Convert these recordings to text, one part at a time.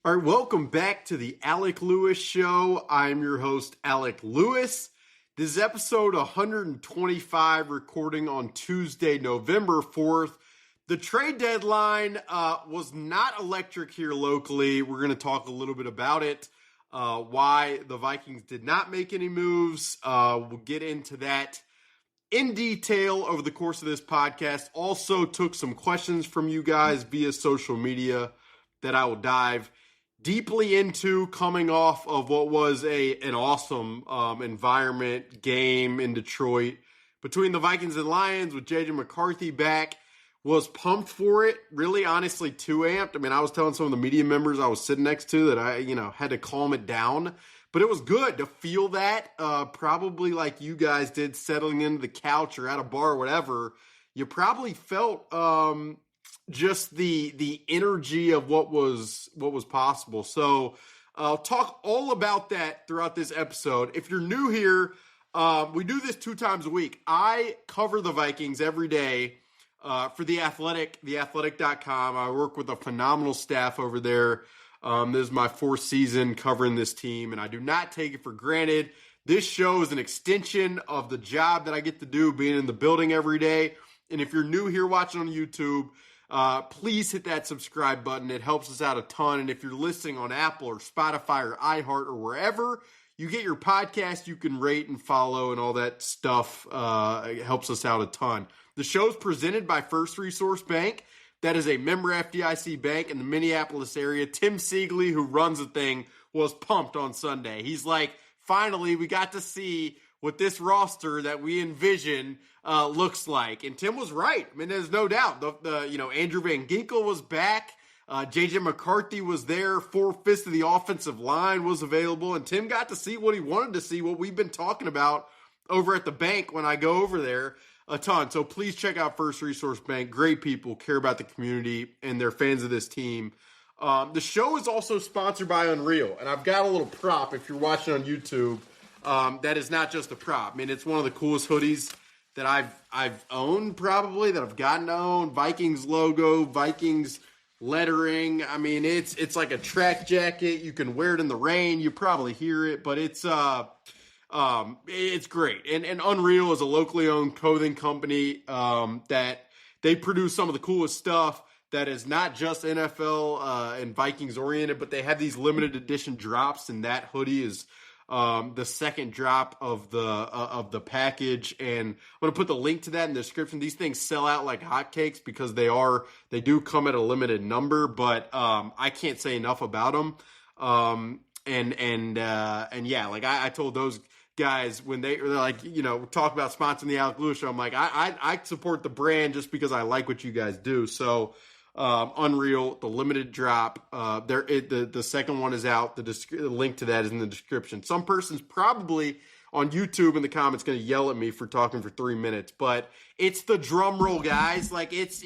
All right, welcome back to the Alec Lewis Show. I'm your host, Alec Lewis. This is episode 125, recording on Tuesday, November 4th. The trade deadline was not electric here locally. We're going to talk a little bit about it, why the Vikings did not make any moves. We'll get into that in detail over the course of this podcast. Also took some questions from you guys via social media that I will dive deeply into, coming off of what was an awesome environment game in Detroit between the Vikings and Lions with JJ McCarthy back. Was pumped for it, really honestly too amped. I mean, I was telling some of the media members I was sitting next to that I had to calm it down, but it was good to feel that, probably like you guys did settling into the couch or at a bar or whatever. You probably felt just the energy of what was possible. So I'll talk all about that throughout this episode. If you're new here, we do this 2 times a week. I cover the Vikings every day for The Athletic, theathletic.com. I work with a phenomenal staff over there. This is my 4th season covering this team, and I do not take it for granted. This show is an extension of the job that I get to do, being in the building every day. And if you're new here watching on YouTube, please hit that subscribe button. It helps us out a ton. And if you're listening on Apple or Spotify or iHeart or wherever you get your podcast, you can rate and follow and all that stuff. It helps us out a ton. The show's presented by First Resource Bank. That is a member FDIC bank in the Minneapolis area. Tim Siegley, who runs the thing, was pumped on Sunday. He's like, finally, we got to see what this roster that we envision looks like. And Tim was right. I mean, there's no doubt. Andrew Van Ginkel was back. JJ McCarthy was there. 4/5 of the offensive line was available. And Tim got to see what he wanted to see, what we've been talking about over at the bank when I go over there a ton. So please check out First Resource Bank. Great people, care about the community, and they're fans of this team. The show is also sponsored by Unreal. And I've got a little prop if you're watching on YouTube. That is not just a prop. I mean, it's one of the coolest hoodies that I've owned, probably, that I've gotten to own. Vikings logo, Vikings lettering. I mean, it's like a track jacket. You can wear it in the rain. You probably hear it, but it's great. And Unreal is a locally owned clothing company that they produce some of the coolest stuff that is not just NFL and Vikings oriented, but they have these limited edition drops, and that hoodie is the second drop of the package, and I'm going to put the link to that in the description. These things sell out like hotcakes because they do come at a limited number, but I can't say enough about them. And yeah, like I told those guys when they're like, talk about sponsoring the Alec Lewis Show, I'm like, I support the brand just because I like what you guys do. So Unreal, the limited drop. The second one is out. The link to that is in the description. Some person's probably on YouTube in the comments going to yell at me for talking for 3 minutes, but it's the drum roll, guys. Like it's,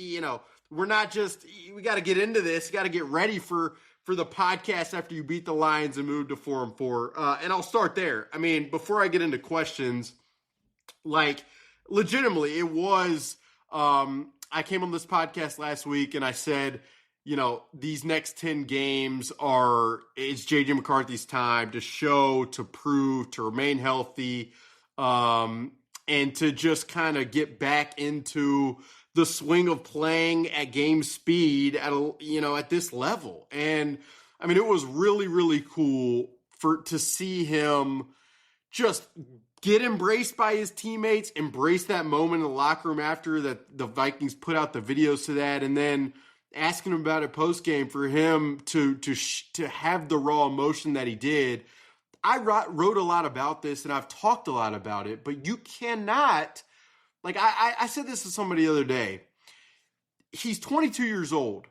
we're not just, we got to get into this. You got to get ready for the podcast after you beat the Lions and move to 4-4. And I'll start there. I mean, before I get into questions, like legitimately it was, I came on this podcast last week and I said, these next 10 games it's JJ McCarthy's time to show, to prove, to remain healthy, and to just kind of get back into the swing of playing at game speed at this level. And I mean, it was really, really cool to see him just get embraced by his teammates, embrace that moment in the locker room after that the Vikings put out the videos to that, and then asking him about it post-game, for him to have the raw emotion that he did. I wrote a lot about this, and I've talked a lot about it, but you cannot, like I said this to somebody the other day. He's 22 years old.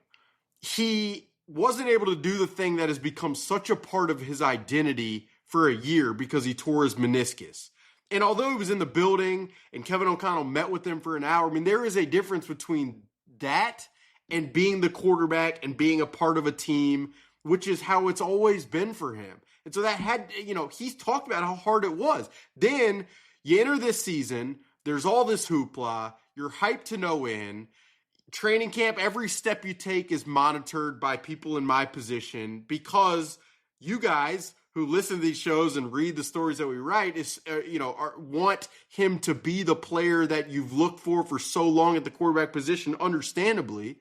He wasn't able to do the thing that has become such a part of his identity for a year because he tore his meniscus. And although he was in the building and Kevin O'Connell met with him for an hour, I mean, there is a difference between that and being the quarterback and being a part of a team, which is how it's always been for him. And so that had, he's talked about how hard it was. Then you enter this season, there's all this hoopla, you're hyped to no end. training camp, every step you take is monitored by people in my position because you guys who listen to these shows and read the stories that we write want him to be the player that you've looked for so long at the quarterback position, understandably.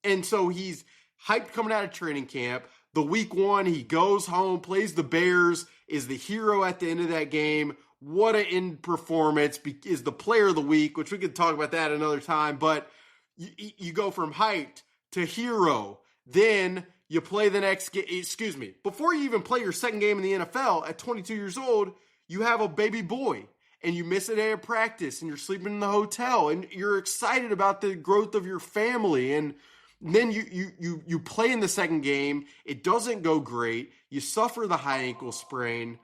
And so he's hyped coming out of training camp. The week one, he goes home, plays the Bears, is the hero at the end of that game. What an end performance, is the player of the week, which we could talk about that another time. But you go from hyped to hero. Then you play the next game. Excuse me. Before you even play your second game in the NFL at 22 years old, you have a baby boy and you miss a day of practice and you're sleeping in the hotel and you're excited about the growth of your family. And then you play in the second game. It doesn't go great. You suffer the high ankle sprain.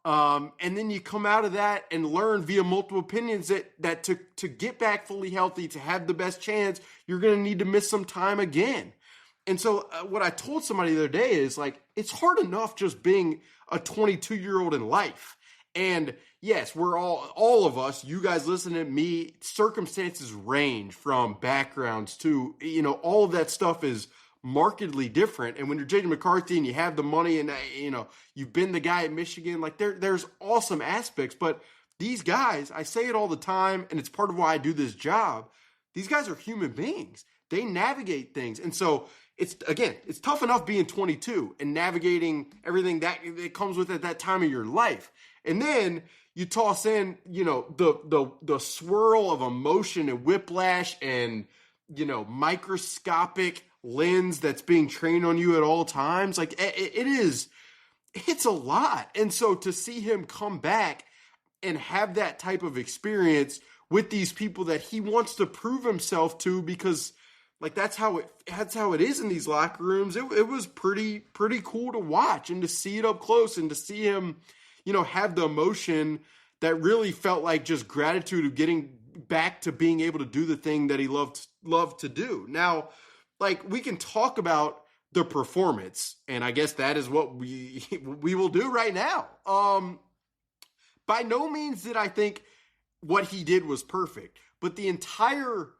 And then you come out of that and learn via multiple opinions that to get back fully healthy, to have the best chance, you're going to need to miss some time again. And so what I told somebody the other day is like, it's hard enough just being a 22-year-old in life. And yes, we're all of us, you guys listening to me, circumstances range from backgrounds to, all of that stuff is markedly different. And when you're J.J. McCarthy and you have the money and, you've been the guy at Michigan, like there's awesome aspects. But these guys, I say it all the time, and it's part of why I do this job. These guys are human beings. They navigate things. And so it's tough enough being 22 and navigating everything that it comes with at that time of your life. And then you toss in, the swirl of emotion and whiplash and, microscopic lens that's being trained on you at all times. Like it's a lot. And so to see him come back and have that type of experience with these people that he wants to prove himself to, because like that's how it is in these locker rooms. It was pretty cool to watch and to see it up close and to see him, have the emotion that really felt like just gratitude of getting back to being able to do the thing that he loved to do. Now, like we can talk about the performance, and I guess that is what we will do right now. By no means did I think what he did was perfect, but the entire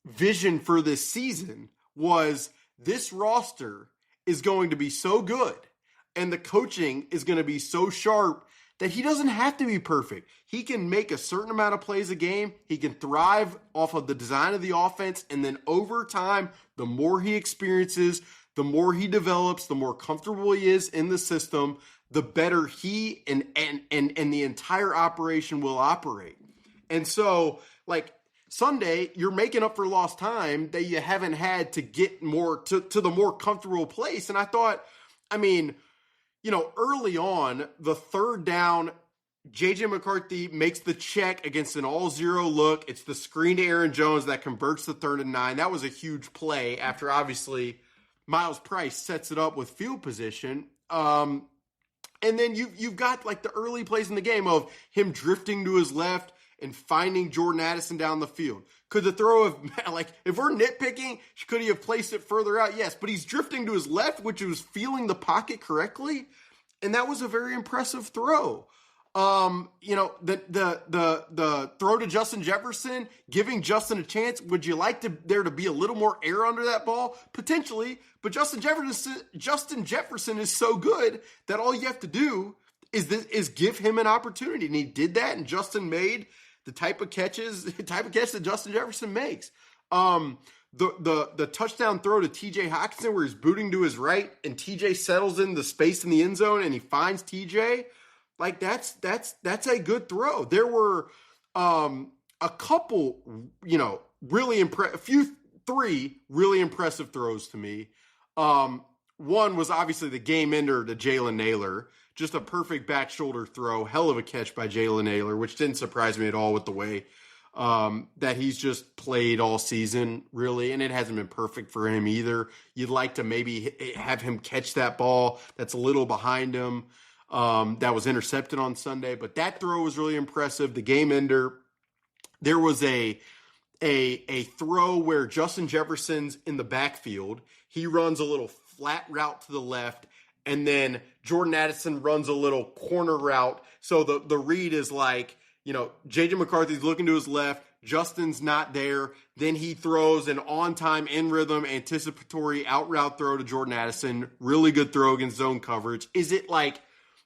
vision for this season was this roster is going to be so good and the coaching is going to be so sharp that he doesn't have to be perfect. He can make a certain amount of plays a game. He can thrive off of the design of the offense. And then over time, the more he experiences, the more he develops, the more comfortable he is in the system, the better he and the entire operation will operate. And so, like, Sunday, you're making up for lost time that you haven't had to get more to the more comfortable place. And I thought, early on, the third down, J.J. McCarthy makes the check against an all-zero look. It's the screen to Aaron Jones that converts the 3rd and 9. That was a huge play after, obviously, Miles Price sets it up with field position. And then you've got, like, the early plays in the game of him drifting to his left and finding Jordan Addison down the field. Could the throw have, if we're nitpicking, could he have placed it further out? Yes, but he's drifting to his left, which was feeling the pocket correctly, and that was a very impressive throw. The throw to Justin Jefferson, giving Justin a chance. Would you like there to be a little more air under that ball? Potentially, but Justin Jefferson is so good that all you have to do is give him an opportunity, and he did that, and Justin made the type of catch that Justin Jefferson makes. The touchdown throw to TJ Hockenson where he's booting to his right and TJ settles in the space in the end zone and he finds TJ. Like that's a good throw. There were a couple, really three really impressive throws to me. One was obviously the game ender to Jalen Nailor. Just a perfect back shoulder throw. Hell of a catch by Jalen Nailor, which didn't surprise me at all with the way that he's just played all season, really. And it hasn't been perfect for him either. You'd like to maybe have him catch that ball that's a little behind him that was intercepted on Sunday. But that throw was really impressive. The game ender. There was a throw where Justin Jefferson's in the backfield. He runs a little flat route to the left. And then Jordan Addison runs a little corner route. So the read is like, J.J. McCarthy's looking to his left. Justin's not there. Then he throws an on-time, in-rhythm, anticipatory out route throw to Jordan Addison. Really good throw against zone coverage. Is it like,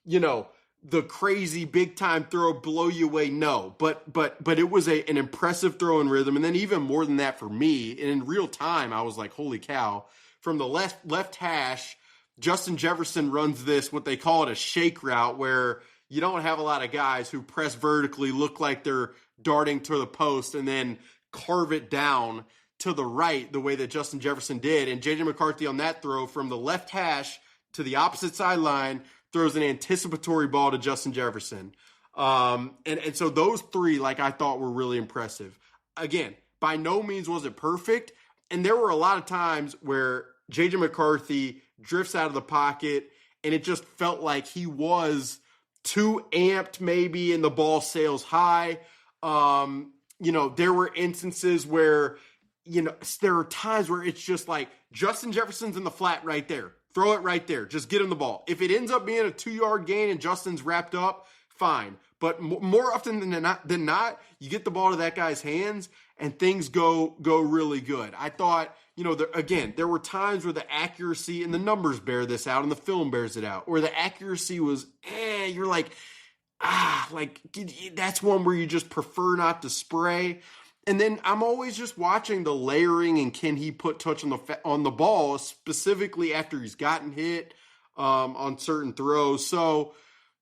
the crazy big-time throw blow you away? No. But it was an impressive throw in rhythm. And then even more than that for me, and in real time, I was like, holy cow. From the left hash, Justin Jefferson runs this, what they call it, a shake route, where you don't have a lot of guys who press vertically, look like they're darting to the post, and then carve it down to the right the way that Justin Jefferson did. And J.J. McCarthy on that throw from the left hash to the opposite sideline throws an anticipatory ball to Justin Jefferson. And so those three, I thought were really impressive. Again, by no means was it perfect. And there were a lot of times where J.J. McCarthy drifts out of the pocket, and it just felt like he was too amped maybe, and the ball sails high. There were instances where, there are times where it's just like Justin Jefferson's in the flat right there. Throw it right there. Just get him the ball. If it ends up being a 2-yard gain and Justin's wrapped up, fine. But more often than not, you get the ball to that guy's hands and things go really good. I thought, there were times where the accuracy, and the numbers bear this out and the film bears it out, where the accuracy was, you're like, that's one where you just prefer not to spray. And then I'm always just watching the layering and can he put touch on the ball, specifically after he's gotten hit on certain throws. So,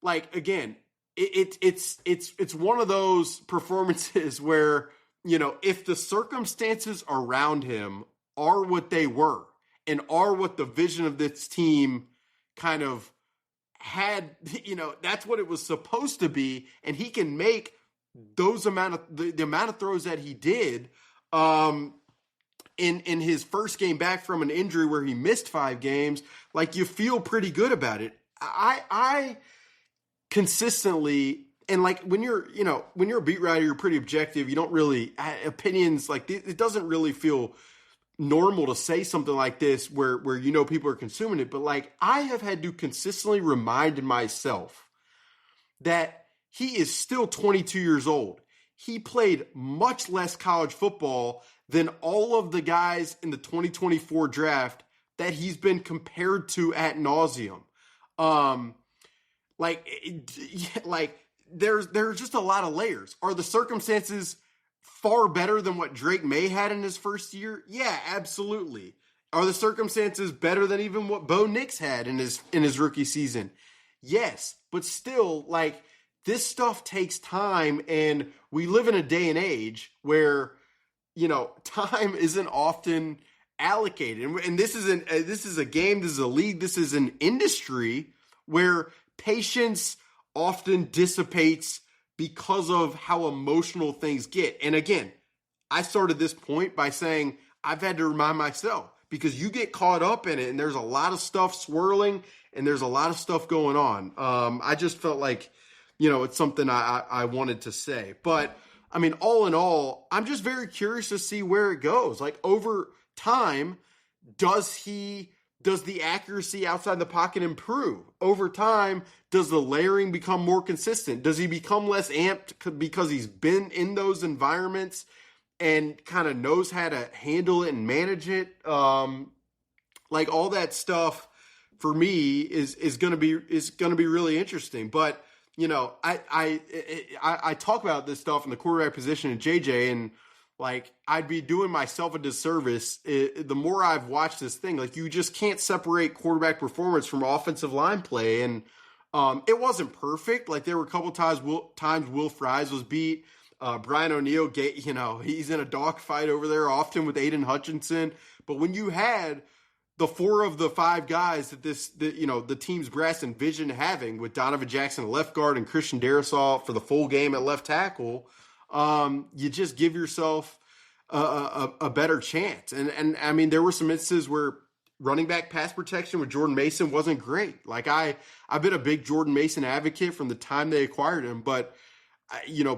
again, it's one of those performances where, if the circumstances around him are what they were and are what the vision of this team kind of had, that's what it was supposed to be, and he can make those the amount of throws that he did in his first game back from an injury where he missed 5 games, you feel pretty good about it. I consistently, and when you're a beat writer, you're pretty objective. You don't really opinions it doesn't really feel normal to say something like this where people are consuming it. But I have had to consistently remind myself that he is still 22 years old. He played much less college football than all of the guys in the 2024 draft that he's been compared to ad nauseum. There's just a lot of layers. Are the circumstances far better than what Drake May had in his first year? Yeah, absolutely. Are the circumstances better than even what Bo Nix had in his rookie season? Yes, but still, this stuff takes time, and we live in a day and age where, time isn't often allocated. And this is a game, this is a league, this is an industry where patience often dissipates because of how emotional things get. And again, I started this point by saying I've had to remind myself, because you get caught up in it and there's a lot of stuff swirling and there's a lot of stuff going on. I just felt like, it's something I wanted to say. But, all in all, I'm just very curious to see where it goes. Over time, does the accuracy outside the pocket improve? Over time, does the layering become more consistent? Does he become less amped because he's been in those environments and kind of knows how to handle it and manage it? All that stuff for me is going to be really interesting. But I talk about this stuff in the quarterback position at JJ, and I'd be doing myself a disservice the more I've watched this thing. You just can't separate quarterback performance from offensive line play. And it wasn't perfect. There were a couple times Will Fries was beat. Brian O'Neill, he's in a dogfight over there often with Aiden Hutchinson. But when you had the 4 of the 5 guys that the team's brass envisioned having, with Donovan Jackson at left guard and Christian Darrisaw for the full game at left tackle, you just give yourself a better chance. And there were some instances where running back pass protection with Jordan Mason wasn't great. I've been a big Jordan Mason advocate from the time they acquired him, but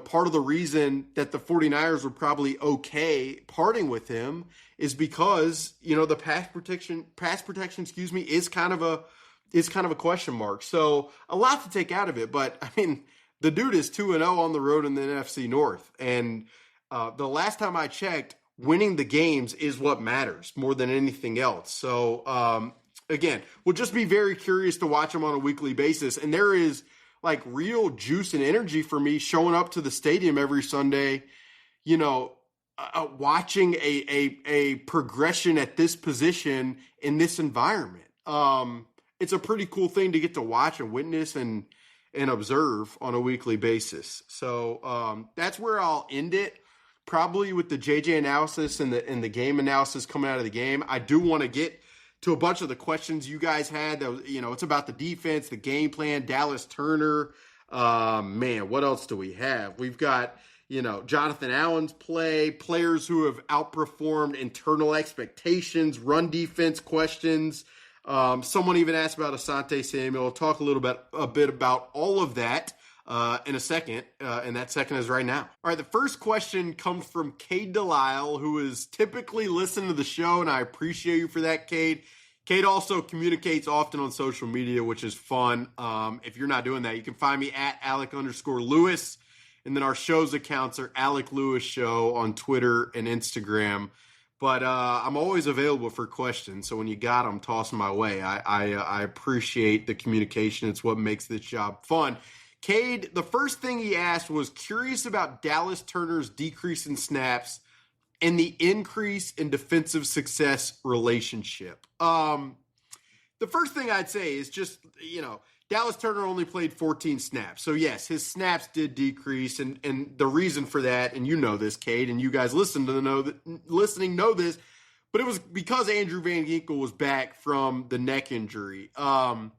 part of the reason that the 49ers were probably okay parting with him is because, the pass protection, is kind of a question mark. So a lot to take out of it, but the dude is 2-0 on the road in the NFC North. And the last time I checked, winning the games is what matters more than anything else. So, again, we'll just be very curious to watch him on a weekly basis. And there is like real juice and energy for me showing up to the stadium every Sunday, watching a progression at this position in this environment. It's a pretty cool thing to get to watch and witness and observe on a weekly basis. So that's where I'll end it. Probably with the JJ analysis and the game analysis coming out of the game. I do want to get to a bunch of the questions you guys had. That was, it's about the defense, the game plan, Dallas Turner. Man, what else do we have? We've got, Jonathan Allen's players who have outperformed internal expectations, run defense questions. Someone even asked about Asante Samuel. I'll talk a bit about all of that in a second, and that second is right now. All right, the first question comes from Cade Delisle, who is typically listening to the show, and I appreciate you for that, Cade. Cade also communicates often on social media, which is fun. If you're not doing that, you can find me at Alec_Lewis, and then our show's accounts are Alec Lewis Show on Twitter and Instagram. But I'm always available for questions, so when you got them, toss them my way. I appreciate the communication. It's what makes this job fun. Cade, the first thing he asked was curious about Dallas Turner's decrease in snaps and the increase in defensive success relationship. The first thing I'd say is just, Dallas Turner only played 14 snaps. So, yes, his snaps did decrease, and the reason for that, and you know this, Cade, and you guys listening know this, but it was because Andrew Van Ginkel was back from the neck injury. And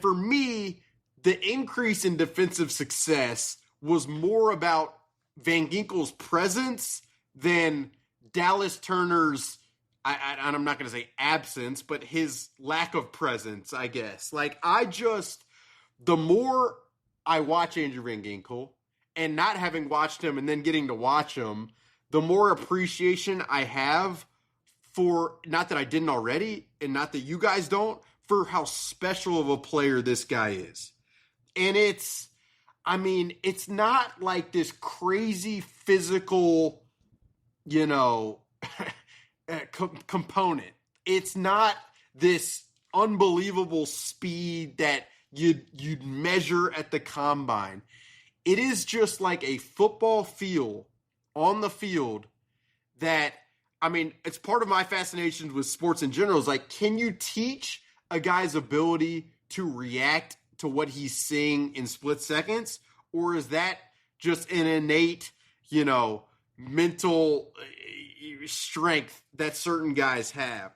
for me, the increase in defensive success was more about Van Ginkel's presence than Dallas Turner's, I'm not going to say absence, but his lack of presence, I guess. The more I watch Andrew Van Ginkel, and not having watched him and then getting to watch him, the more appreciation I have for, not that I didn't already, and not that you guys don't, for how special of a player this guy is. And it's not like this crazy physical, component. It's not this unbelievable speed that you'd measure at the combine. It is just like a football feel on the field that, it's part of my fascination with sports in general. Is like, can you teach a guy's ability to react to what he's seeing in split seconds? Or is that just an innate, mental strength that certain guys have?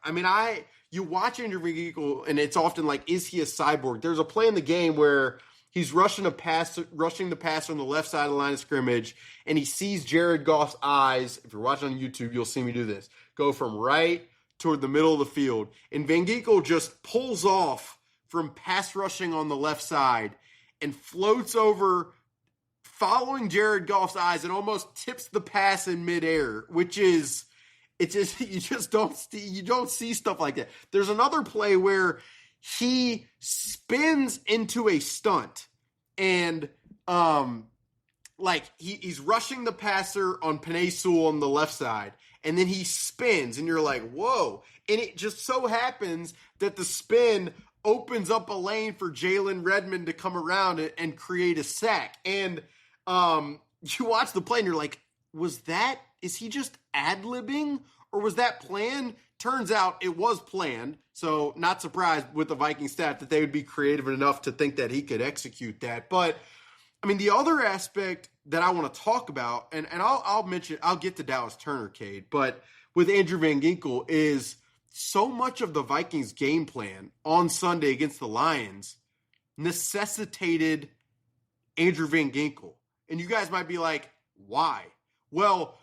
You watch Andrew Van Ginkel, and it's often like, is he a cyborg? There's a play in the game where he's rushing the pass on the left side of the line of scrimmage, and he sees Jared Goff's eyes. If you're watching on YouTube, you'll see me do this. Go from right toward the middle of the field. And Van Ginkel just pulls off from pass rushing on the left side and floats over, following Jared Goff's eyes, and almost tips the pass in midair, which is, you don't see stuff like that. There's another play where he spins into a stunt, and he's rushing the passer on Penei Sewell on the left side, and then he spins, and you're like, whoa. And it just so happens that the spin opens up a lane for Jalen Redmond to come around and create a sack. And you watch the play and you're like, is he just ad-libbing, or was that planned? Turns out it was planned. So not surprised with the Viking staff that they would be creative enough to think that he could execute that. But the other aspect that I want to talk about, and I'll get to Dallas Turner, Cade, but with Andrew Van Ginkel, is so much of the Vikings game plan on Sunday against the Lions necessitated Andrew Van Ginkel. And you guys might be like, why? Well,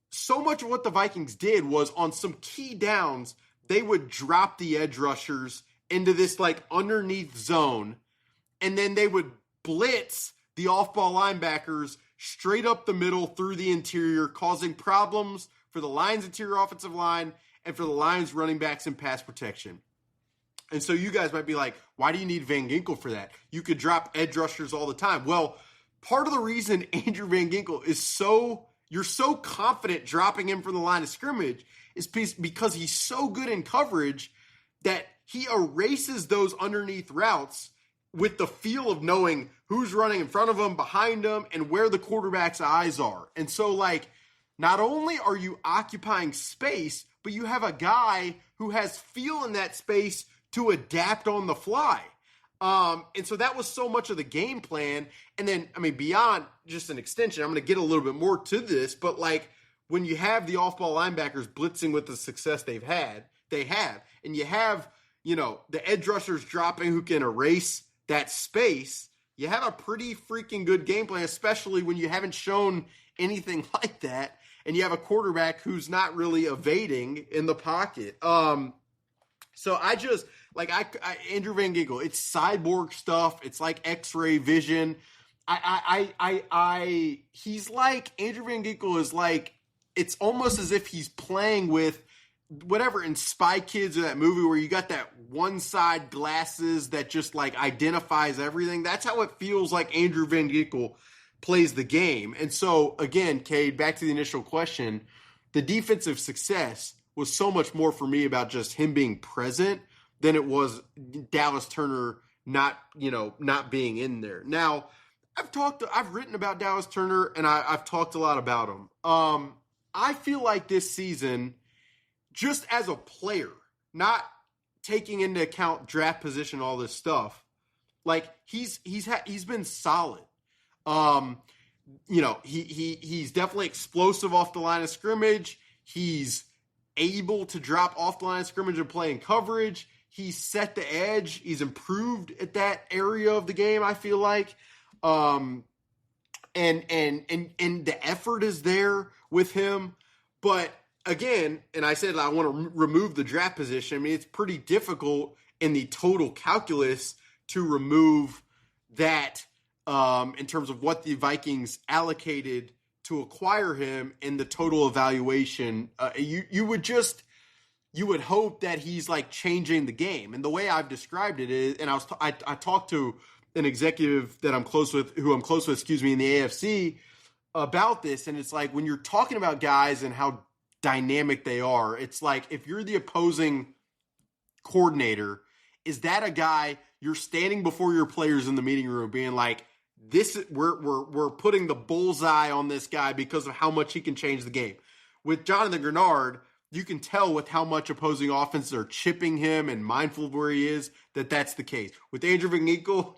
so much of what the Vikings did was on some key downs, they would drop the edge rushers into this underneath zone, and then they would blitz the off-ball linebackers straight up the middle through the interior, causing problems for the Lions' interior offensive line and for the Lions' running backs in pass protection. And so you guys might be like, why do you need Van Ginkel for that? You could drop edge rushers all the time. Well, part of the reason Andrew Van Ginkel is so, you're so confident dropping him from the line of scrimmage is because he's so good in coverage that he erases those underneath routes with the feel of knowing who's running in front of him, behind him, and where the quarterback's eyes are. And so, like, not only are you occupying space, but you have a guy who has feel in that space to adapt on the fly. And so that was so much of the game plan. And then, I mean, beyond just an extension, I'm going to get a little bit more to this, but like when you have the off-ball linebackers blitzing with the success they have, and you have, you know, the edge rushers dropping who can erase that space, you have a pretty freaking good game plan, especially when you haven't shown anything like that. And you have a quarterback who's not really evading in the pocket. So I just, like, Andrew Van Ginkel, it's cyborg stuff. It's like X-ray vision. He's like, Andrew Van Ginkel is like, it's almost as if he's playing with whatever in Spy Kids or that movie where you got that one side glasses that just like identifies everything. That's how it feels like Andrew Van Ginkel plays the game. And so again, Cade, back to the initial question, the defensive success was so much more for me about just him being present than it was Dallas Turner not being in there. Now, I've written about Dallas Turner and I've talked a lot about him. I feel like this season, just as a player, not taking into account draft position, all this stuff, like he's been solid. He's definitely explosive off the line of scrimmage. He's able to drop off the line of scrimmage and play in coverage. He's set the edge. He's improved at that area of the game, I feel like. And the effort is there with him. But again, and I said I want to remove the draft position. I mean, it's pretty difficult in the total calculus to remove that in terms of what the Vikings allocated to acquire him in the total evaluation. You would hope that he's like changing the game. And the way I've described it is, and I talked to an executive that I'm close with, in the AFC about this. And it's like, when you're talking about guys and how dynamic they are, it's like, if you're the opposing coordinator, is that a guy you're standing before your players in the meeting room being like, we're putting the bullseye on this guy because of how much he can change the game. With Jonathan Grenard, you can tell with how much opposing offenses are chipping him and mindful of where he is that's the case. With Andrew Van Ginkel,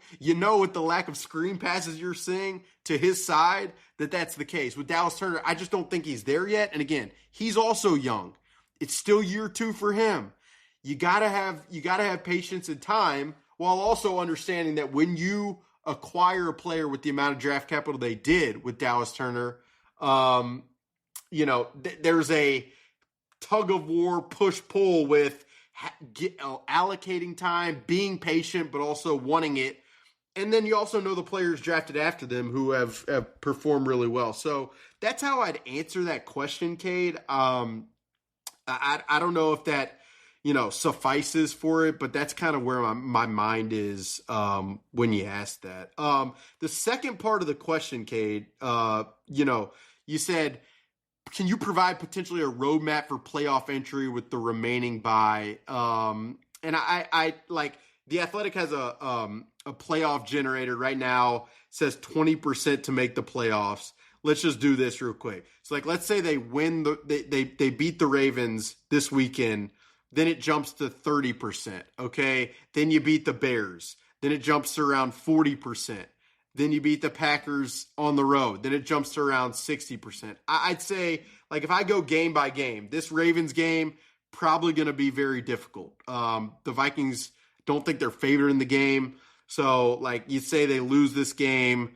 with the lack of screen passes you're seeing to his side, that's the case. With Dallas Turner, I just don't think he's there yet. And again, he's also young. It's still year 2 for him. You gotta have patience and time, while also understanding that when you acquire a player with the amount of draft capital they did with Dallas Turner, there's a tug of war, push-pull with allocating time, being patient, but also wanting it. And then you also know the players drafted after them who have performed really well. So that's how I'd answer that question, Cade. I don't know if that, suffices for it, but that's kind of where my mind is when you ask that. The second part of the question, Cade, you said, can you provide potentially a roadmap for playoff entry with the remaining bye? And I like, The Athletic has a playoff generator right now. It says 20% to make the playoffs. Let's just do this real quick. So like, let's say they win they beat the Ravens this weekend. Then it jumps to 30%. Okay. Then you beat the Bears. Then it jumps to around 40%. Then you beat the Packers on the road. Then it jumps to around 60%. I'd say, like, if I go game by game, this Ravens game, probably going to be very difficult. The Vikings don't think they're favored in the game. So, like, you say they lose this game.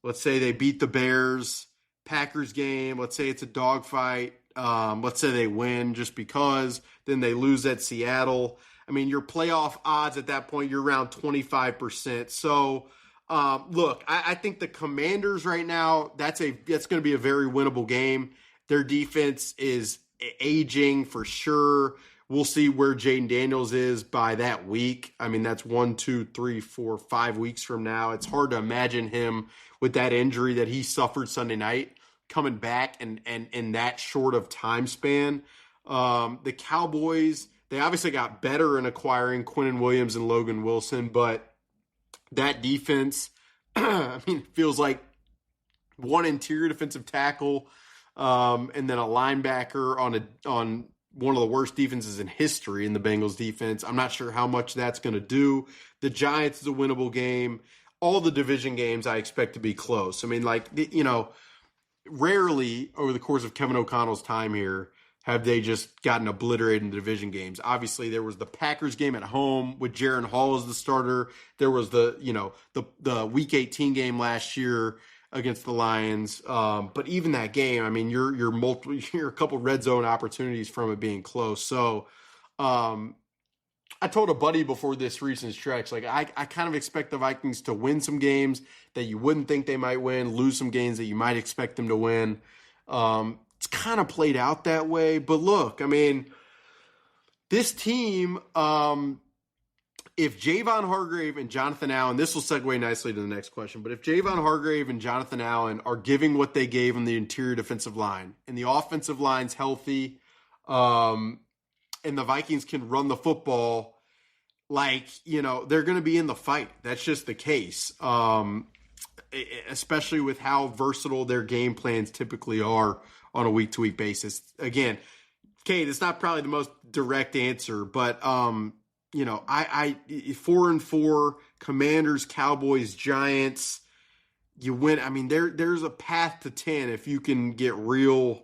Let's say they beat the Bears. Packers game, let's say it's a dogfight. Let's say they win just because. Then they lose at Seattle. I mean, your playoff odds at that point, you're around 25%. So, look, I think the Commanders right now, that's going to be a very winnable game. Their defense is aging for sure. We'll see where Jaden Daniels is by that week. I mean, that's 1, 2, 3, 4, 5 weeks from now. It's hard to imagine him with that injury that he suffered Sunday night coming back and in that short of time span. The Cowboys, they obviously got better in acquiring Quinnen Williams and Logan Wilson, but that defense, I mean, it feels like one interior defensive tackle, and then a linebacker on one of the worst defenses in history in the Bengals defense. I'm not sure how much that's going to do. The Giants is a winnable game. All the division games I expect to be close. I mean, like, rarely over the course of Kevin O'Connell's time here have they just gotten obliterated in the division games. Obviously, there was the Packers game at home with Jaron Hall as the starter. There was the Week 18 game last year against the Lions. But even that game, I mean, you're a couple red zone opportunities from it being close. So I told a buddy before this recent stretch, like I kind of expect the Vikings to win some games that you wouldn't think they might win, lose some games that you might expect them to win. It's kind of played out that way. But look, I mean, this team, if Javon Hargrave and Jonathan Allen, this will segue nicely to the next question, but if Javon Hargrave and Jonathan Allen are giving what they gave on the interior defensive line and the offensive line's healthy, and the Vikings can run the football, like, they're going to be in the fight. That's just the case, especially with how versatile their game plans typically are on a week-to-week basis. Again, Kate, it's not probably the most direct answer, but, I 4-4, Commanders, Cowboys, Giants, you win. I mean, there's a path to 10 if you can get real,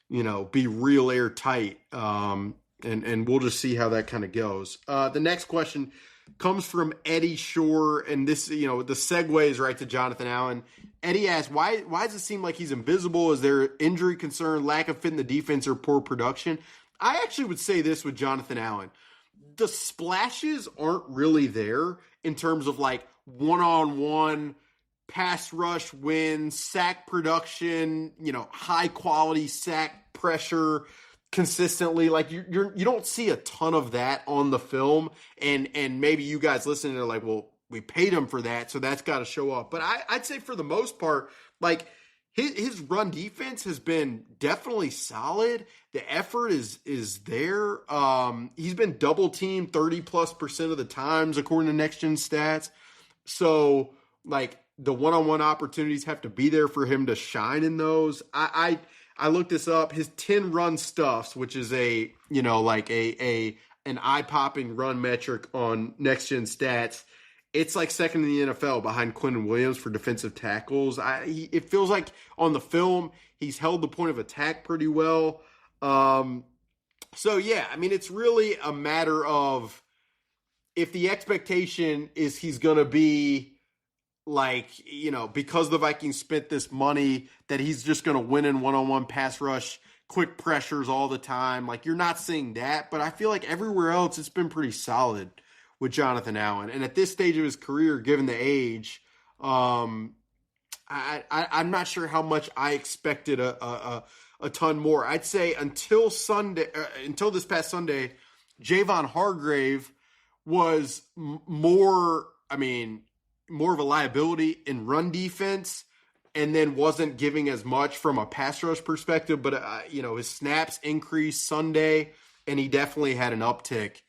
be real airtight. And we'll just see how that kind of goes. The next question comes from Eddie Shore, and this, the segue is right to Jonathan Allen. Eddie asks, why does it seem like he's invisible? Is there injury concern, lack of fit in the defense, or poor production? I actually would say this with Jonathan Allen. The splashes aren't really there in terms of like one-on-one pass rush wins, sack production, high quality sack pressure consistently. Like you don't see a ton of that on the film, and maybe you guys listening are like, well, we paid him for that, so that's got to show up. But I'd say for the most part, like his run defense has been definitely solid. The effort is there. He's been double teamed 30+% of the times according to Next Gen Stats. So like the one-on-one opportunities have to be there for him to shine in those. I looked this up. His 10 run stuffs, which is an eye-popping run metric on Next Gen Stats, it's like second in the NFL behind Quinnen Williams for defensive tackles. It feels like on the film he's held the point of attack pretty well. So yeah, I mean, it's really a matter of if the expectation is he's going to be like, because the Vikings spent this money, that he's just going to win in one-on-one pass rush, quick pressures all the time. Like, you're not seeing that, but I feel like everywhere else it's been pretty solid with Jonathan Allen. And at this stage of his career, given the age, I'm not sure how much I expected a ton more. I'd say until this past Sunday, Javon Hargrave was more of a liability in run defense, and then wasn't giving as much from a pass rush perspective. But, his snaps increased Sunday, and he definitely had an uptick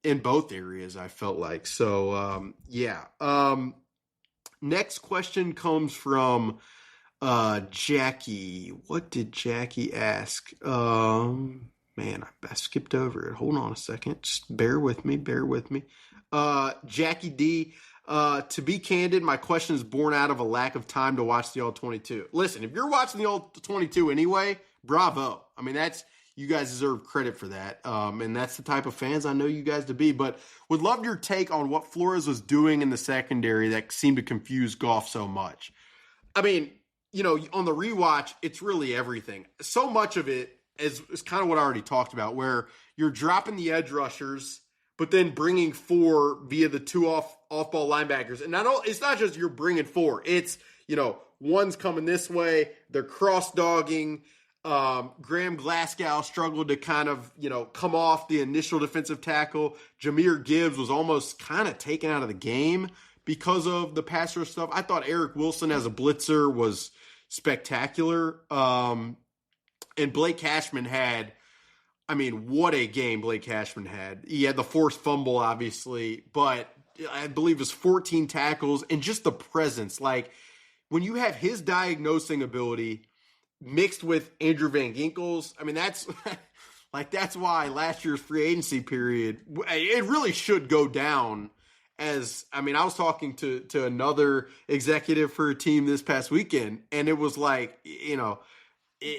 in both areas, I felt like. So, yeah. Next question comes from Jackie. What did Jackie ask? Man, I skipped over it. Hold on a second. Just bear with me. Jackie D. To be candid, my question is born out of a lack of time to watch the All-22. Listen, if you're watching the All-22 anyway, bravo. I mean, you guys deserve credit for that. And that's the type of fans I know you guys to be. But would love your take on what Flores was doing in the secondary that seemed to confuse Goff so much. I mean, on the rewatch, it's really everything. So much of it is kind of what I already talked about, where you're dropping the edge rushers, but then bringing 4 via the 2 off-ball linebackers. And it's not just you're bringing 4. It's, one's coming this way. They're cross-dogging. Graham Glasgow struggled to kind of, come off the initial defensive tackle. Jahmyr Gibbs was almost kind of taken out of the game because of the pass rush stuff. I thought Eric Wilson as a blitzer was spectacular. And Blake Cashman had, I mean, what a game Blake Cashman had. He had the forced fumble, obviously, but I believe it was 14 tackles and just the presence. Like, when you have his diagnosing ability mixed with Andrew Van Ginkel's, I mean, that's that's why last year's free agency period, it really should go down as, I mean, I was talking to another executive for a team this past weekend, and it was like,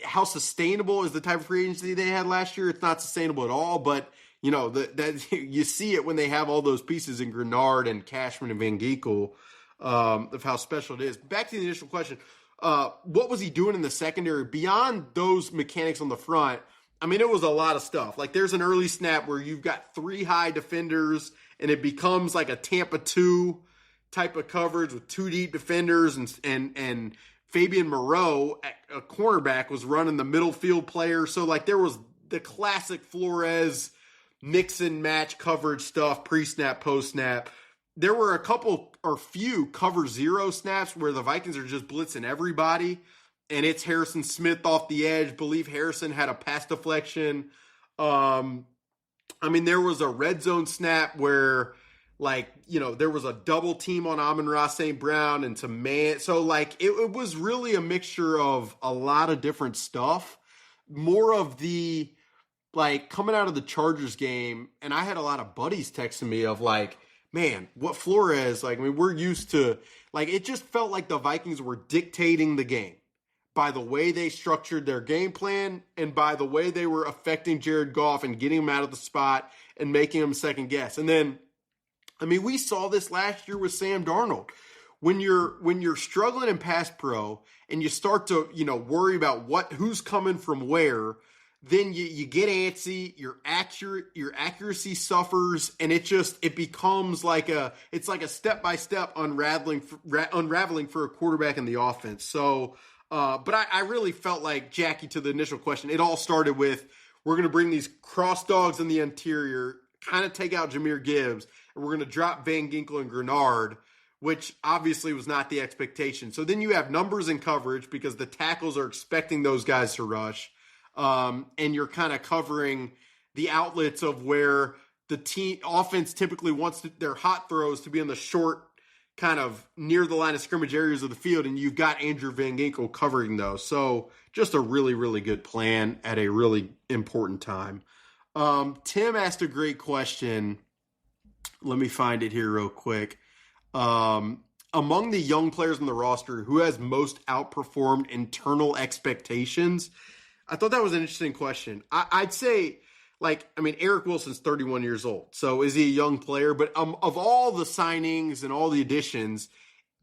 how sustainable is the type of free agency they had last year? It's not sustainable at all, but that you see it when they have all those pieces in Grenard and Cashman and Van Ginkel, of how special it is. Back to the initial question, what was he doing in the secondary beyond those mechanics on the front? I mean, it was a lot of stuff. Like, there's an early snap where you've got 3 high defenders and it becomes like a Tampa 2 type of coverage with 2 deep defenders, and Fabian Moreau, a cornerback, was running the middle field player. So, like, there was the classic Flores mix and match coverage stuff, pre-snap, post-snap. There were a few cover 0 snaps where the Vikings are just blitzing everybody, and it's Harrison Smith off the edge. Believe Harrison had a pass deflection. I mean, there was a red zone snap where, there was a double team on Amon-Ra St. Brown and some man. So, it was really a mixture of a lot of different stuff. More of the, coming out of the Chargers game, and I had a lot of buddies texting me of, man, what Flores, we're used to, it just felt like the Vikings were dictating the game by the way they structured their game plan and by the way they were affecting Jared Goff and getting him out of the spot and making him second guess. And then, we saw this last year with Sam Darnold. When you're struggling in pass pro and you start to, worry about who's coming from where, then you get antsy, your accuracy suffers, and it becomes it's like a step-by-step unraveling for a quarterback in the offense. So, but I really felt like, Jackie, to the initial question, it all started with, we're going to bring these cross dogs in the interior, kind of take out Jahmyr Gibbs, and we're going to drop Van Ginkel and Grenard, which obviously was not the expectation. So then you have numbers and coverage because the tackles are expecting those guys to rush. And you're kind of covering the outlets of where the team offense typically wants their hot throws to be in the short, kind of near the line of scrimmage areas of the field, and you've got Andrew Van Ginkel covering those. So just a really, really good plan at a really important time. Tim asked a great question. Let me find it here real quick. Among the young players on the roster, who has most outperformed internal expectations? I thought that was an interesting question. I'd say, Eric Wilson's 31 years old. So is he a young player? But of all the signings and all the additions,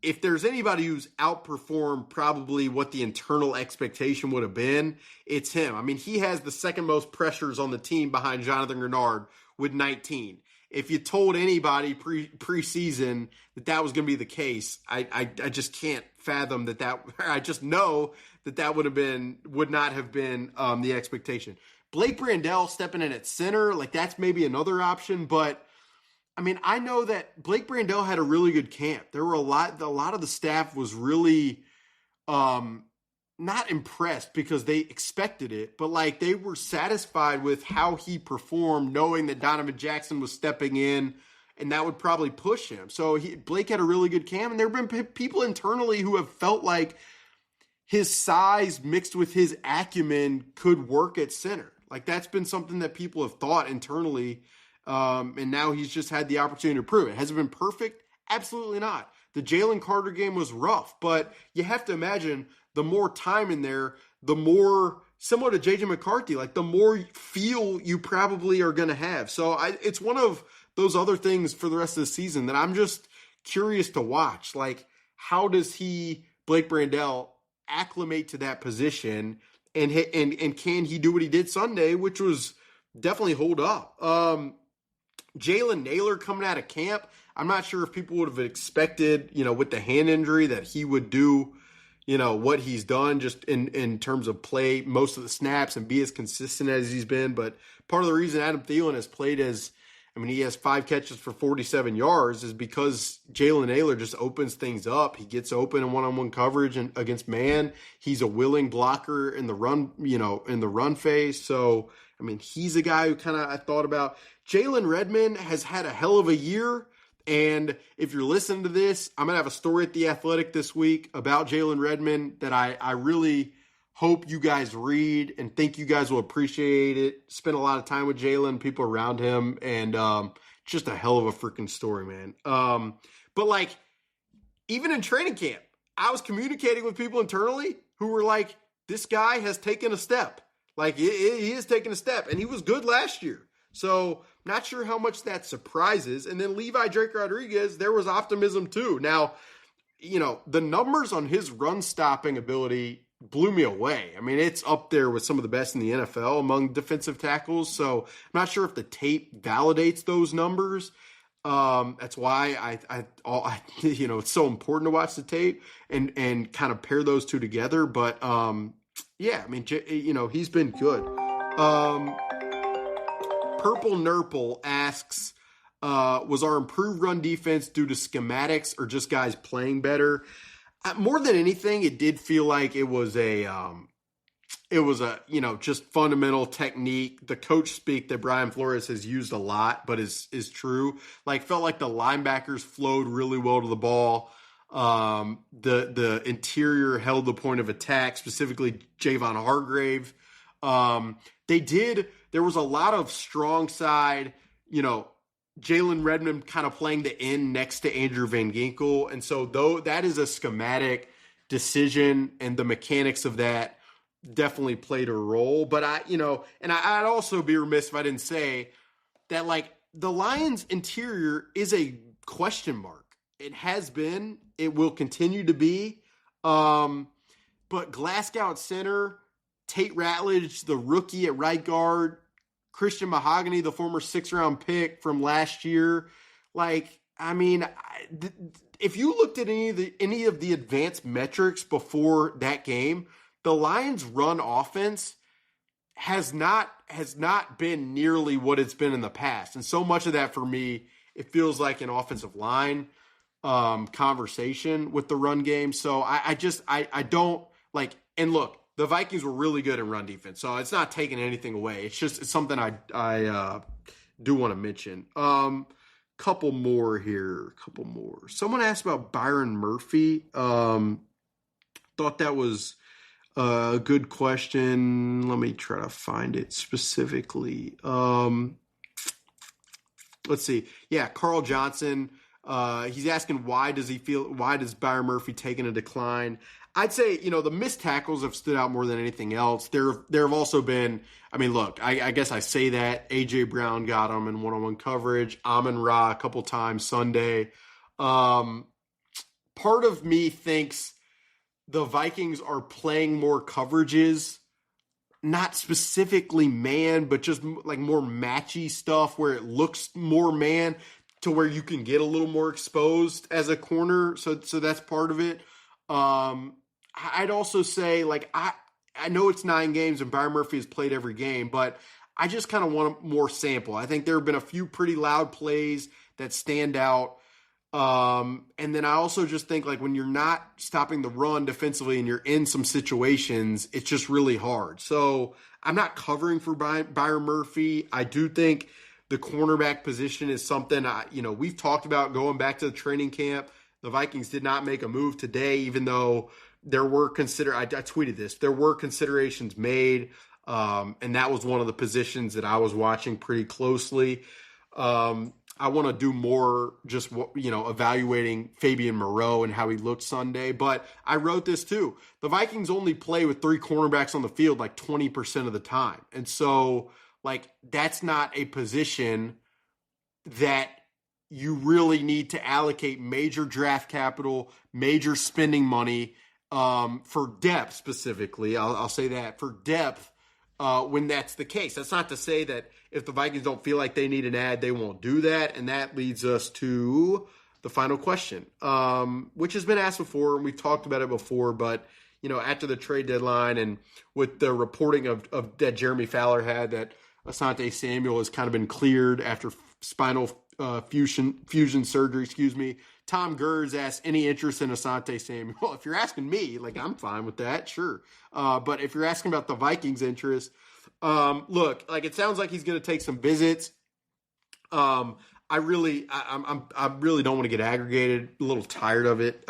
if there's anybody who's outperformed probably what the internal expectation would have been, it's him. I mean, he has the second most pressures on the team behind Jonathan Grenard with 19. If you told anybody preseason that was going to be the case, I just can't fathom that. I just know that would not have been the expectation. Blake Brandel stepping in at center, that's maybe another option. But I know that Blake Brandel had a really good camp. There were a lot of the staff was really not impressed because they expected it, but they were satisfied with how he performed, knowing that Donovan Jackson was stepping in and that would probably push him. So Blake had a really good camp, and there have been people internally who have felt like his size mixed with his acumen could work at center. That's been something that people have thought internally, and now he's just had the opportunity to prove it. Has it been perfect? Absolutely not. The Jalen Carter game was rough, but you have to imagine the more time in there, the more, similar to J.J. McCarthy, the more feel you probably are going to have. So it's one of those other things for the rest of the season that I'm just curious to watch. How does Blake Brandel, acclimate to that position, and can he do what he did Sunday, which was definitely hold up. Jalen Naylor coming out of camp, I'm not sure if people would have expected, with the hand injury, that he would do, what he's done just in terms of play most of the snaps and be as consistent as he's been. But part of the reason Adam Thielen has played as I mean, he has 5 catches for 47 yards is because Jalen Naylor just opens things up. He gets open in one-on-one coverage and against man. He's a willing blocker in the run, in the run phase. So, I mean, he's a guy who kind of I thought about. Jalen Redmond has had a hell of a year. And if you're listening to this, I'm going to have a story at The Athletic this week about Jalen Redmond that I really hope you guys read and think you guys will appreciate it. Spent a lot of time with Jalen, people around him, and just a hell of a freaking story, man. But like, even in training camp, I was communicating with people internally who were like, this guy has taken a step. Like, he has taken a step, and he was good last year. So, not sure how much that surprises. And then Levi Drake Rodriguez, there was optimism too. Now, the numbers on his run stopping ability blew me away. I mean, it's up there with some of the best in the NFL among defensive tackles. So, I'm not sure if the tape validates those numbers. That's why it's so important to watch the tape and kind of pair those two together. But yeah, I mean, he's been good. Purple Nurple asks, was our improved run defense due to schematics or just guys playing better? More than anything, it did feel like it was just fundamental technique. The coach speak that Brian Flores has used a lot, but is true. Like, felt like the linebackers flowed really well to the ball. The interior held the point of attack, specifically Javon Hargrave. There was a lot of strong side, Jalen Redmond kind of playing the end next to Andrew Van Ginkel. And so though that is a schematic decision and the mechanics of that definitely played a role. But I'd also be remiss if I didn't say that, like, the Lions interior is a question mark. It has been, it will continue to be. But Glasgow at center, Tate Ratledge, the rookie at right guard, Christian Mahogany, the former 6th-round pick from last year. Like, I mean, if you looked at any of the advanced metrics before that game, the Lions' run offense has not been nearly what it's been in the past. And so much of that, for me, it feels like an offensive line conversation with the run game. So I don't like, and look, the Vikings were really good in run defense, so it's not taking anything away. It's something I do want to mention. Couple more here. Someone asked about Byron Murphy. Thought that was a good question. Let me try to find it specifically. Let's see. Yeah, Carl Johnson. He's asking why does Byron Murphy taking a decline? I'd say, the missed tackles have stood out more than anything else. There have also been, I mean, look, I guess I say that. A.J. Brown got him in one-on-one coverage. Amon-Ra a couple times Sunday. Part of me thinks the Vikings are playing more coverages, not specifically man, but just like more matchy stuff where it looks more man to where you can get a little more exposed as a corner. So that's part of it. I'd also say, like, I know it's 9 games and Byron Murphy has played every game, but I just kind of want more sample. I think there have been a few pretty loud plays that stand out. And then I also just think, like, when you're not stopping the run defensively and you're in some situations, it's just really hard. So I'm not covering for Byron Murphy. I do think the cornerback position is something, we've talked about going back to the training camp. The Vikings did not make a move today, even though there were I tweeted this. There were considerations made, and that was one of the positions that I was watching pretty closely. I want to do more just, evaluating Fabian Moreau and how he looked Sunday. But I wrote this too. The Vikings only play with 3 cornerbacks on the field like 20% of the time. And so, like, that's not a position that you really need to allocate major draft capital, major spending money for depth specifically. I'll say that for depth when that's the case. That's not to say that if the Vikings don't feel like they need an ad, they won't do that. And that leads us to the final question, which has been asked before, and we've talked about it before, but after the trade deadline and with the reporting of that Jeremy Fowler had that Asante Samuel has kind of been cleared after spinal fusion surgery. Excuse me. Tom Gers asked, any interest in Asante Samuel? Well, if you're asking me, like, I'm fine with that, sure. But if you're asking about the Vikings' interest, look, like, it sounds like he's going to take some visits. I really don't want to get aggregated. A little tired of it.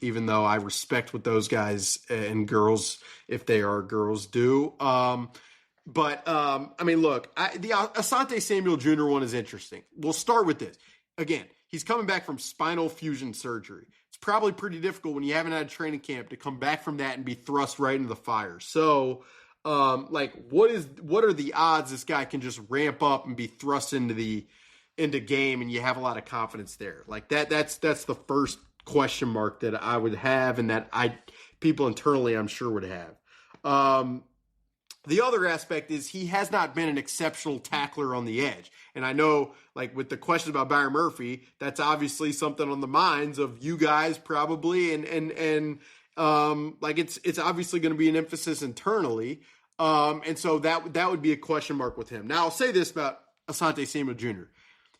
Even though I respect what those guys and girls, if they are girls, do. But I mean, look, the Asante Samuel Jr. one is interesting. We'll start with this. Again, he's coming back from spinal fusion surgery. It's probably pretty difficult when you haven't had a training camp to come back from that and be thrust right into the fire. So, like, what are the odds this guy can just ramp up and be thrust into game and you have a lot of confidence there? Like, that's the first question mark that I would have, and that people internally, I'm sure, would have. The other aspect is he has not been an exceptional tackler on the edge. And I know, like, with the question about Byron Murphy, that's obviously something on the minds of you guys probably. And like, it's obviously going to be an emphasis internally. And so that would be a question mark with him. Now, I'll say this about Asante Samuel Jr.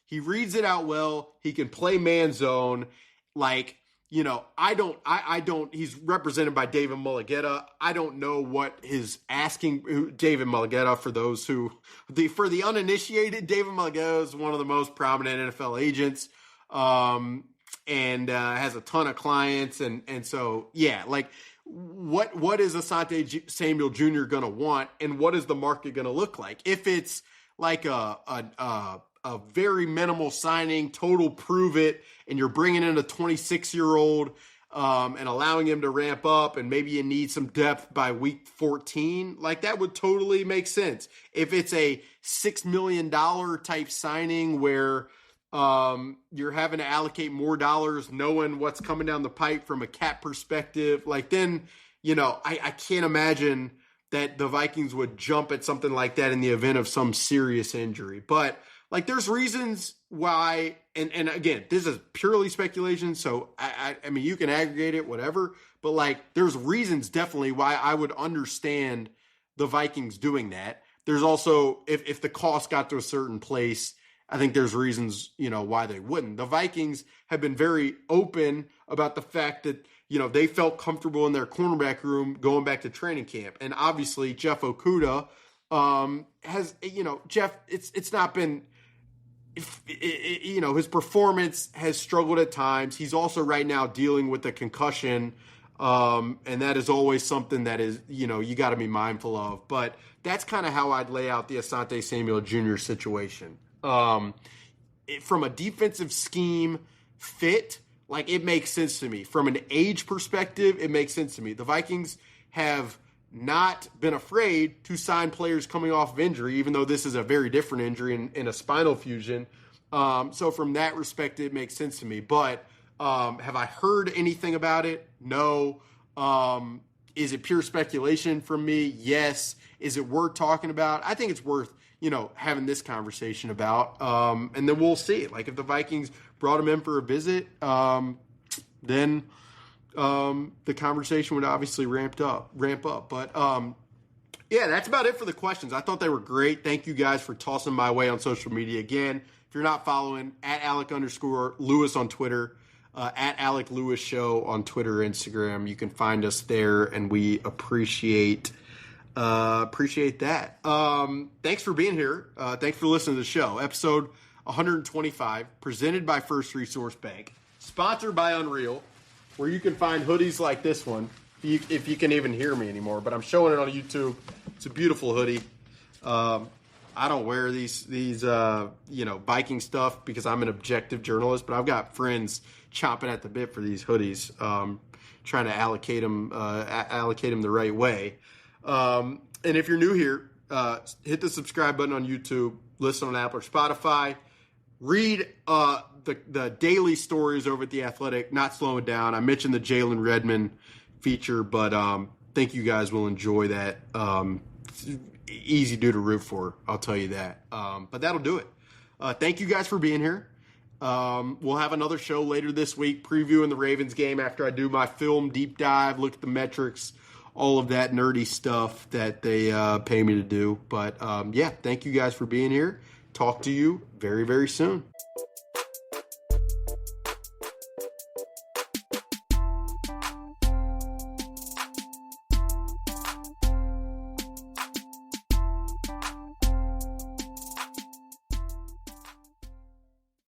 He reads it out well. He can play man zone. Like, you know, I don't, he's represented by David Mulligetta. I don't know what his asking, David Mulligetta, for the uninitiated, David Mulligetta is one of the most prominent NFL agents, and has a ton of clients. And so, yeah, like, what is Asante Samuel Jr. going to want, and what is the market going to look like? If it's like a very minimal signing, total prove it, and you're bringing in a 26-year-old and allowing him to ramp up, and maybe you need some depth by week 14, like, that would totally make sense. If it's a $6 million type signing where you're having to allocate more dollars knowing what's coming down the pipe from a cap perspective, like, then, you know, I can't imagine that the Vikings would jump at something like that in the event of some serious injury. But, like, there's reasons why, and again, this is purely speculation, so I mean, you can aggregate it, whatever, but, like, there's reasons definitely why I would understand the Vikings doing that. There's also, if the cost got to a certain place, I think there's reasons, you know, why they wouldn't. The Vikings have been very open about the fact that, you know, they felt comfortable in their cornerback room going back to training camp. And obviously Jeff Okudah has, you know, Jeff, it's not been, you know, his performance has struggled at times. He's also right now dealing with a concussion. And that is always something that is, you know, you got to be mindful of. But that's kind of how I'd lay out the Asante Samuel Jr. situation. From a defensive scheme fit, like, it makes sense to me. From an age perspective, it makes sense to me. The Vikings have not been afraid to sign players coming off of injury, even though this is a very different injury in a spinal fusion. So from that respect, it makes sense to me. But have I heard anything about it? No. Is it pure speculation from me? Yes. Is it worth talking about? I think it's worth, you know, having this conversation about. And then we'll see. Like, if the Vikings brought him in for a visit, then the conversation would obviously ramp up. But yeah, that's about it for the questions. I thought they were great. Thank you guys for tossing my way on social media. Again, if you're not following, at Alec_Lewis on Twitter, at Alec Lewis Show on Twitter, Instagram, you can find us there, and we appreciate that. Thanks for being here. Thanks for listening to the show. Episode 125, presented by First Resource Bank, sponsored by Unreal, where you can find hoodies like this one, if you can even hear me anymore, but I'm showing it on YouTube. It's a beautiful hoodie. I don't wear these you know, Viking stuff because I'm an objective journalist, but I've got friends chomping at the bit for these hoodies, trying to allocate them the right way. And if you're new here, hit the subscribe button on YouTube, listen on Apple or Spotify, read the daily stories over at The Athletic, not slowing down. I mentioned the Jalen Redmond feature, but think you guys will enjoy that. Easy dude to root for, I'll tell you that. But that'll do it. Thank you guys for being here. We'll have another show later this week previewing the Ravens game after I do my film deep dive, look at the metrics, all of that nerdy stuff that they pay me to do. But yeah, thank you guys for being here, talk to you very, very soon.